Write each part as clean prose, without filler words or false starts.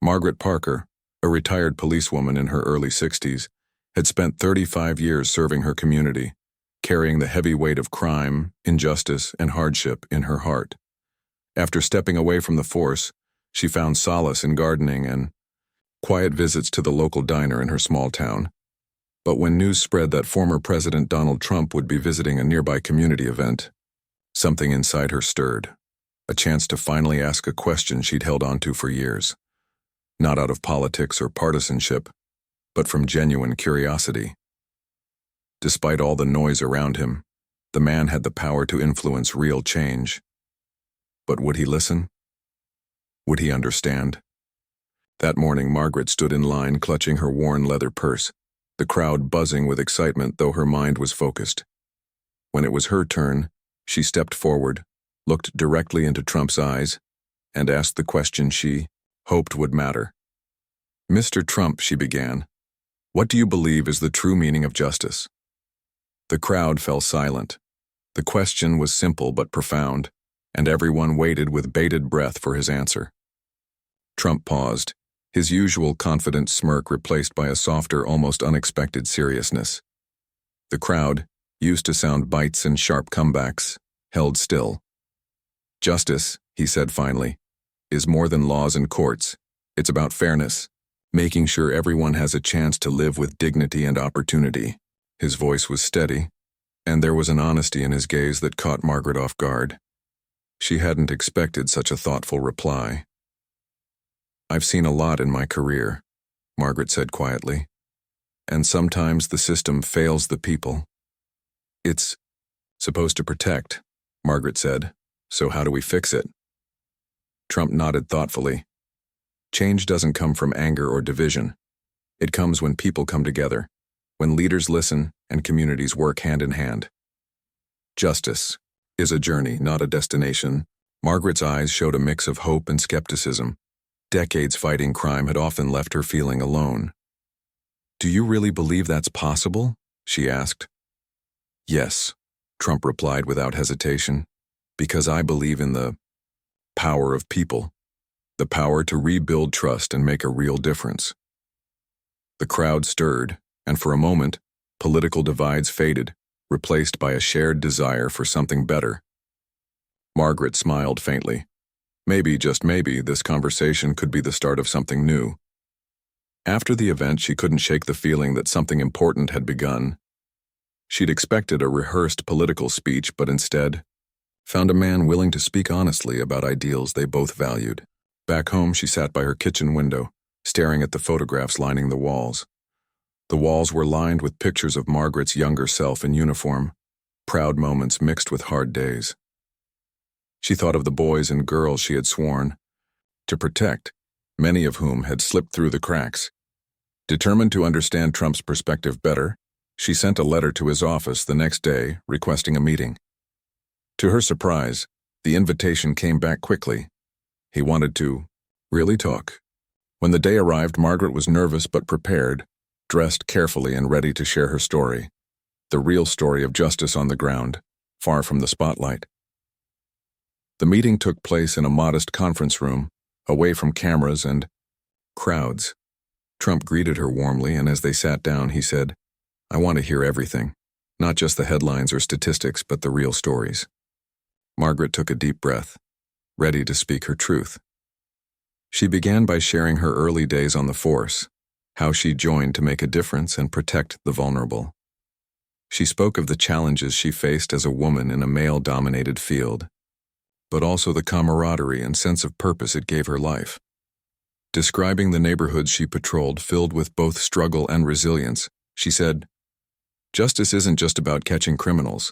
Margaret Parker, a retired policewoman in her early 60s, had spent 35 years serving her community, carrying the heavy weight of crime, injustice, and hardship in her heart. After stepping away from the force, she found solace in gardening and quiet visits to the local diner in her small town. But when news spread that former President Donald Trump would be visiting a nearby community event, something inside her stirred, a chance to finally ask a question she'd held onto for years, not out of politics or partisanship, but from genuine curiosity. Despite all the noise around him, the man had the power to influence real change. But would he listen? Would he understand? That morning, Margaret stood in line clutching her worn leather purse, the crowd buzzing with excitement though her mind was focused. When it was her turn, she stepped forward, looked directly into Trump's eyes, and asked the question she hoped would matter. "Mr. Trump," she began, "what do you believe is the true meaning of justice?" The crowd fell silent. The question was simple but profound, and everyone waited with bated breath for his answer. Trump paused, his usual confident smirk replaced by a softer, almost unexpected seriousness. The crowd, used to sound bites and sharp comebacks, held still. "Justice," he said finally, "is more than laws and courts. It's about fairness, making sure everyone has a chance to live with dignity and opportunity." His voice was steady, and there was an honesty in his gaze that caught Margaret off guard. She hadn't expected such a thoughtful reply. "I've seen a lot in my career," Margaret said quietly, "and sometimes the system fails the people." "It's supposed to protect," Margaret said, "so how do we fix it?" Trump nodded thoughtfully. "Change doesn't come from anger or division. It comes when people come together, when leaders listen and communities work hand in hand. Justice is a journey, not a destination." Margaret's eyes showed a mix of hope and skepticism. Decades fighting crime had often left her feeling alone. "Do you really believe that's possible?" she asked. "Yes," Trump replied without hesitation, "because I believe in the power of people, the power to rebuild trust and make a real difference." The crowd stirred, and for a moment, political divides faded, replaced by a shared desire for something better. Margaret smiled faintly. Maybe, just maybe, this conversation could be the start of something new. After the event, she couldn't shake the feeling that something important had begun. She'd expected a rehearsed political speech, but instead found a man willing to speak honestly about ideals they both valued. Back home, she sat by her kitchen window, staring at the photographs lining the walls. The walls were lined with pictures of Margaret's younger self in uniform, proud moments mixed with hard days. She thought of the boys and girls she had sworn to protect, many of whom had slipped through the cracks. Determined to understand Trump's perspective better, she sent a letter to his office the next day requesting a meeting. To her surprise, the invitation came back quickly. He wanted to really talk. When the day arrived, Margaret was nervous but prepared, dressed carefully and ready to share her story, the real story of justice on the ground, far from the spotlight. The meeting took place in a modest conference room, away from cameras and crowds. Trump greeted her warmly, and as they sat down, he said, "I want to hear everything, not just the headlines or statistics, but the real stories." Margaret took a deep breath, ready to speak her truth. She began by sharing her early days on the force, how she joined to make a difference and protect the vulnerable. She spoke of the challenges she faced as a woman in a male-dominated field, but also the camaraderie and sense of purpose it gave her life. Describing the neighborhoods she patrolled filled with both struggle and resilience, she said, "Justice isn't just about catching criminals.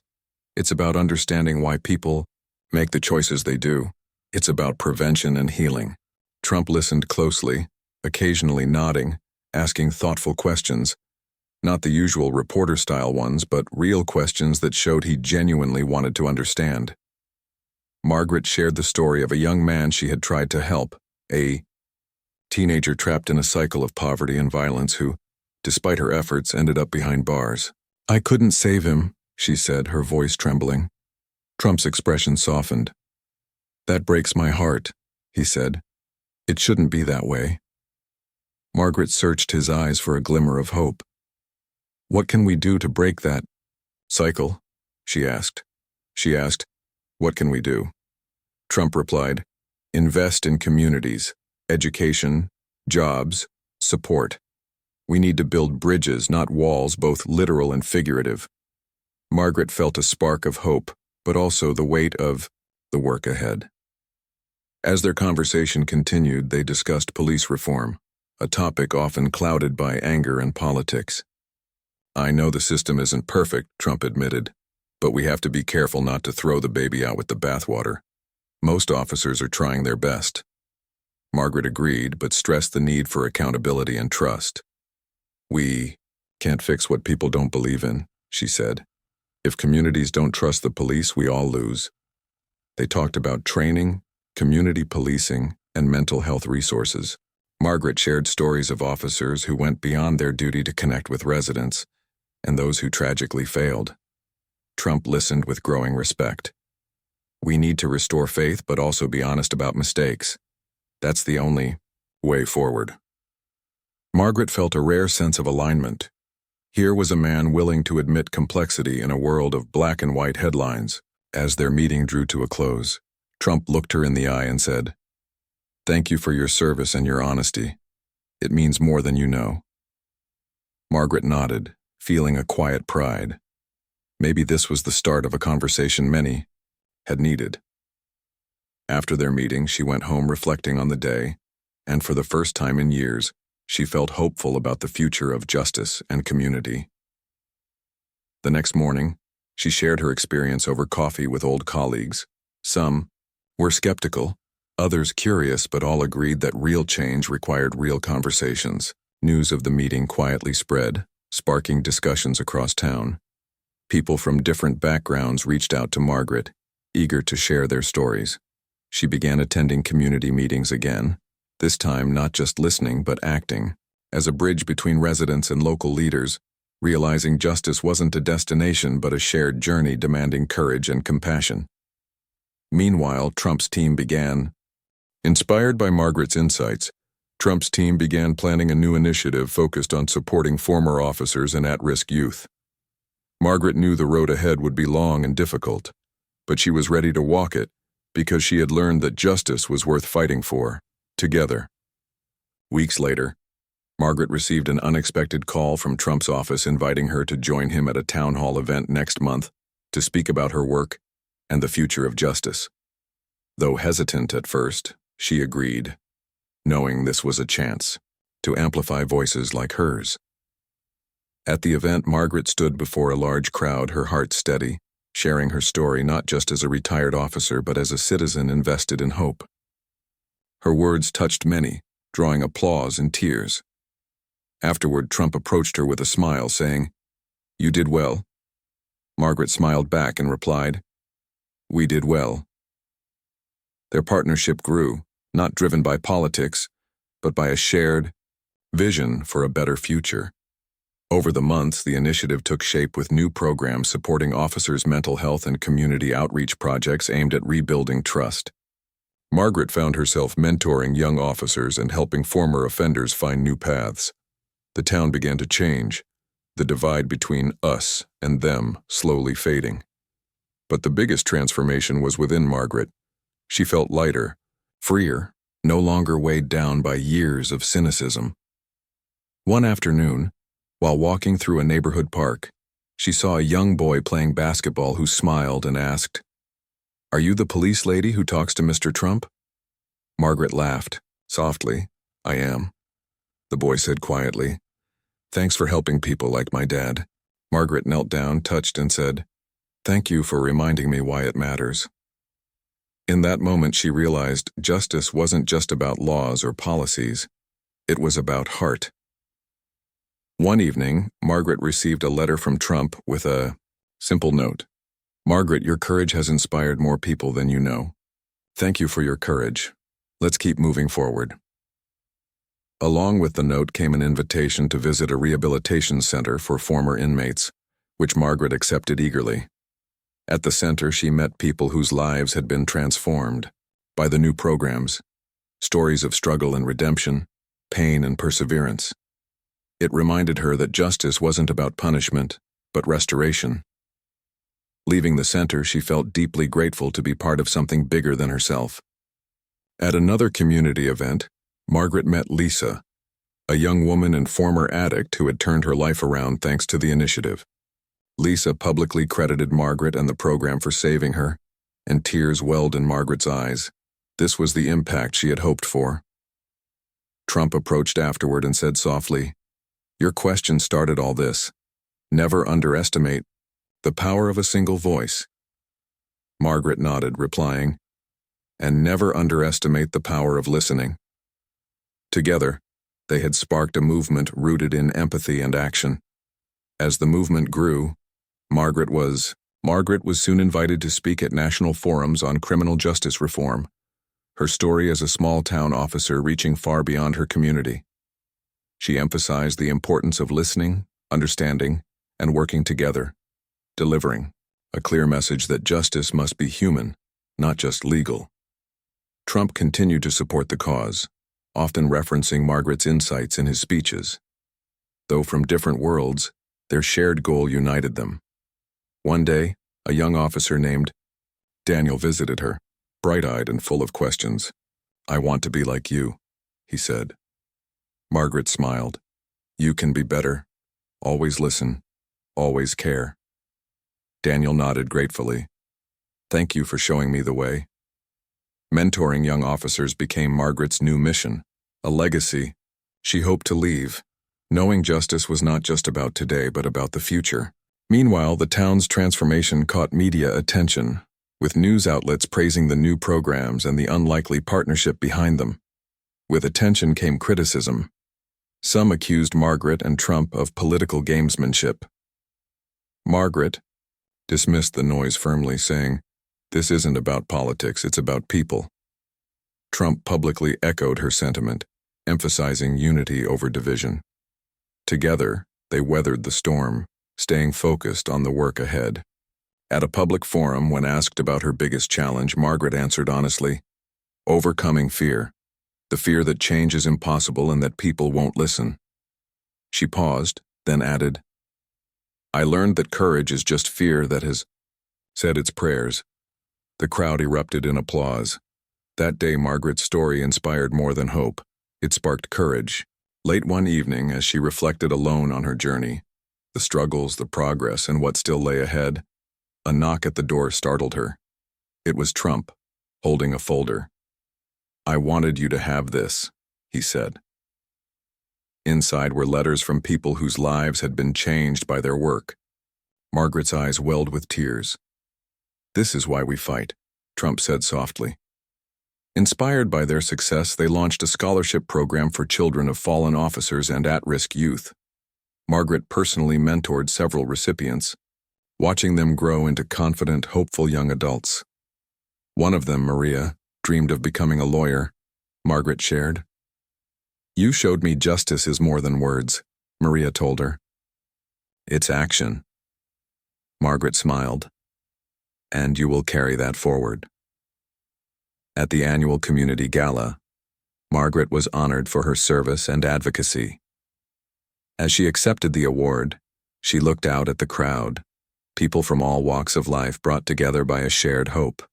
It's about understanding why people make the choices they do. It's about prevention and healing." Trump listened closely, occasionally nodding, asking thoughtful questions, not the usual reporter-style ones, but real questions that showed he genuinely wanted to understand. Margaret shared the story of a young man she had tried to help, a teenager trapped in a cycle of poverty and violence who, despite her efforts, ended up behind bars. "I couldn't save him," she said, her voice trembling. Trump's expression softened. "That breaks my heart," he said. "It shouldn't be that way. Margaret searched his eyes for a glimmer of hope. "What can we do to break that cycle?" she asked. "What can we do?" Trump replied, "Invest in communities, education, jobs, support. We need to build bridges, not walls, both literal and figurative." Margaret felt a spark of hope, but also the weight of the work ahead. As their conversation continued, they discussed police reform, a topic often clouded by anger and politics. "I know the system isn't perfect," Trump admitted, "but we have to be careful not to throw the baby out with the bathwater. Most officers are trying their best." Margaret agreed, but stressed the need for accountability and trust. "We can't fix what people don't believe in," she said. "If communities don't trust the police, we all lose." They talked about training, community policing, and mental health resources. Margaret shared stories of officers who went beyond their duty to connect with residents, and those who tragically failed. Trump listened with growing respect. "We need to restore faith, but also be honest about mistakes. That's the only way forward." Margaret felt a rare sense of alignment. Here was a man willing to admit complexity in a world of black and white headlines. As their meeting drew to a close, Trump looked her in the eye and said, "Thank you for your service and your honesty. It means more than you know." Margaret nodded, feeling a quiet pride. Maybe this was the start of a conversation many had needed. After their meeting, she went home reflecting on the day, and for the first time in years, she felt hopeful about the future of justice and community. The next morning, she shared her experience over coffee with old colleagues. Some were skeptical, others curious, but all agreed that real change required real conversations. News of the meeting quietly spread, sparking discussions across town. People from different backgrounds reached out to Margaret, eager to share their stories. She began attending community meetings again, this time not just listening but acting, as a bridge between residents and local leaders, realizing justice wasn't a destination but a shared journey demanding courage and compassion. Meanwhile, Trump's team began. Inspired by Margaret's insights, Trump's team began planning a new initiative focused on supporting former officers and at-risk youth. Margaret knew the road ahead would be long and difficult, but she was ready to walk it because she had learned that justice was worth fighting for, together. Weeks later, Margaret received an unexpected call from Trump's office inviting her to join him at a town hall event next month to speak about her work and the future of justice. Though hesitant at first, she agreed, knowing this was a chance to amplify voices like hers. At the event, Margaret stood before a large crowd, her heart steady, sharing her story not just as a retired officer but as a citizen invested in hope. Her words touched many, drawing applause and tears. Afterward, Trump approached her with a smile, saying, "You did well." Margaret smiled back and replied, "We did well." Their partnership grew, not driven by politics, but by a shared vision for a better future. Over the months, the initiative took shape with new programs supporting officers' mental health and community outreach projects aimed at rebuilding trust. Margaret found herself mentoring young officers and helping former offenders find new paths. The town began to change, the divide between us and them slowly fading. But the biggest transformation was within Margaret. She felt lighter, freer, no longer weighed down by years of cynicism. One afternoon, while walking through a neighborhood park, she saw a young boy playing basketball who smiled and asked, "Are you the police lady who talks to Mr. Trump?" Margaret laughed, softly. "I am," the boy said quietly. "Thanks for helping people like my dad." Margaret knelt down, touched, and said, "Thank you for reminding me why it matters." In that moment, she realized justice wasn't just about laws or policies. It was about heart. One evening, Margaret received a letter from Trump with a simple note. "Margaret, your courage has inspired more people than you know. Thank you for your courage. Let's keep moving forward." Along with the note came an invitation to visit a rehabilitation center for former inmates, which Margaret accepted eagerly. At the center, she met people whose lives had been transformed by the new programs, stories of struggle and redemption, pain, and perseverance. It reminded her that justice wasn't about punishment, but restoration. Leaving the center, she felt deeply grateful to be part of something bigger than herself. At another community event, Margaret met Lisa, a young woman and former addict who had turned her life around thanks to the initiative. Lisa publicly credited Margaret and the program for saving her, and tears welled in Margaret's eyes. This was the impact she had hoped for. Trump approached afterward and said softly, "Your question started all this. Never underestimate the power of a single voice." Margaret nodded, replying, "And never underestimate the power of listening." Together, they had sparked a movement rooted in empathy and action. As the movement grew, Margaret was soon invited to speak at national forums on criminal justice reform, her story as a small-town officer reaching far beyond her community. She emphasized the importance of listening, understanding, and working together, delivering a clear message that justice must be human, not just legal. Trump continued to support the cause, often referencing Margaret's insights in his speeches. Though from different worlds, their shared goal united them. One day, a young officer named Daniel visited her, bright-eyed and full of questions. "I want to be like you," he said. Margaret smiled. "You can be better. Always listen. Always care." Daniel nodded gratefully. "Thank you for showing me the way." Mentoring young officers became Margaret's new mission, a legacy she hoped to leave, knowing justice was not just about today but about the future. Meanwhile, the town's transformation caught media attention, with news outlets praising the new programs and the unlikely partnership behind them. With attention came criticism. Some accused Margaret and Trump of political gamesmanship. Margaret dismissed the noise firmly, saying, "This isn't about politics, it's about people." Trump publicly echoed her sentiment, emphasizing unity over division. Together, they weathered the storm, staying focused on the work ahead. At a public forum, when asked about her biggest challenge, Margaret answered honestly, "Overcoming fear. The fear that change is impossible and that people won't listen." She paused, then added, "I learned that courage is just fear that has said its prayers." The crowd erupted in applause. That day, Margaret's story inspired more than hope. It sparked courage. Late one evening, as she reflected alone on her journey, the struggles, the progress, and what still lay ahead, a knock at the door startled her. It was Trump, holding a folder. "I wanted you to have this," he said. Inside were letters from people whose lives had been changed by their work. Margaret's eyes welled with tears. "This is why we fight," Trump said softly. Inspired by their success, they launched a scholarship program for children of fallen officers and at-risk youth. Margaret personally mentored several recipients, watching them grow into confident, hopeful young adults. One of them, Maria, dreamed of becoming a lawyer. Margaret shared. "You showed me justice is more than words," Maria told her. "It's action." Margaret smiled. "And you will carry that forward." At the annual community gala, Margaret was honored for her service and advocacy. As she accepted the award, she looked out at the crowd, people from all walks of life brought together by a shared hope.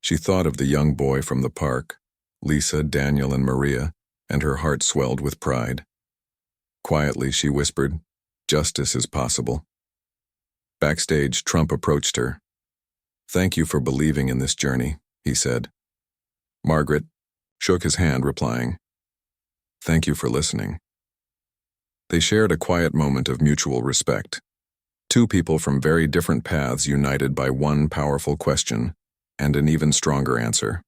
She thought of the young boy from the park, Lisa, Daniel, and Maria, and her heart swelled with pride. Quietly, she whispered, "Justice is possible." Backstage, Trump approached her. "Thank you for believing in this journey," he said. Margaret shook his hand, replying, "Thank you for listening." They shared a quiet moment of mutual respect. Two people from very different paths united by one powerful question and an even stronger answer.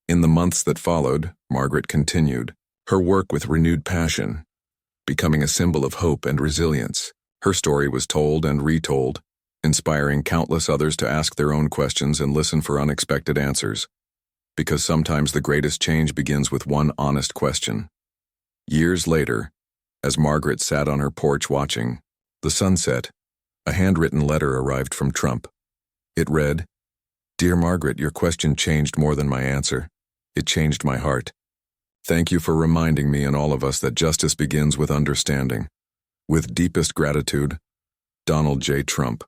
In the months that followed, Margaret continued her work with renewed passion, becoming a symbol of hope and resilience. Her story was told and retold, inspiring countless others to ask their own questions and listen for unexpected answers. Because sometimes the greatest change begins with one honest question. Years later, as Margaret sat on her porch watching the sunset, a handwritten letter arrived from Trump. It read, "Dear Margaret, your question changed more than my answer. It changed my heart. Thank you for reminding me and all of us that justice begins with understanding. With deepest gratitude, Donald J. Trump.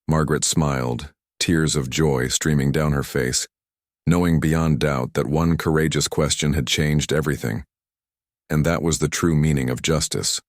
Margaret smiled, tears of joy streaming down her face, knowing beyond doubt that one courageous question had changed everything. And that was the true meaning of justice.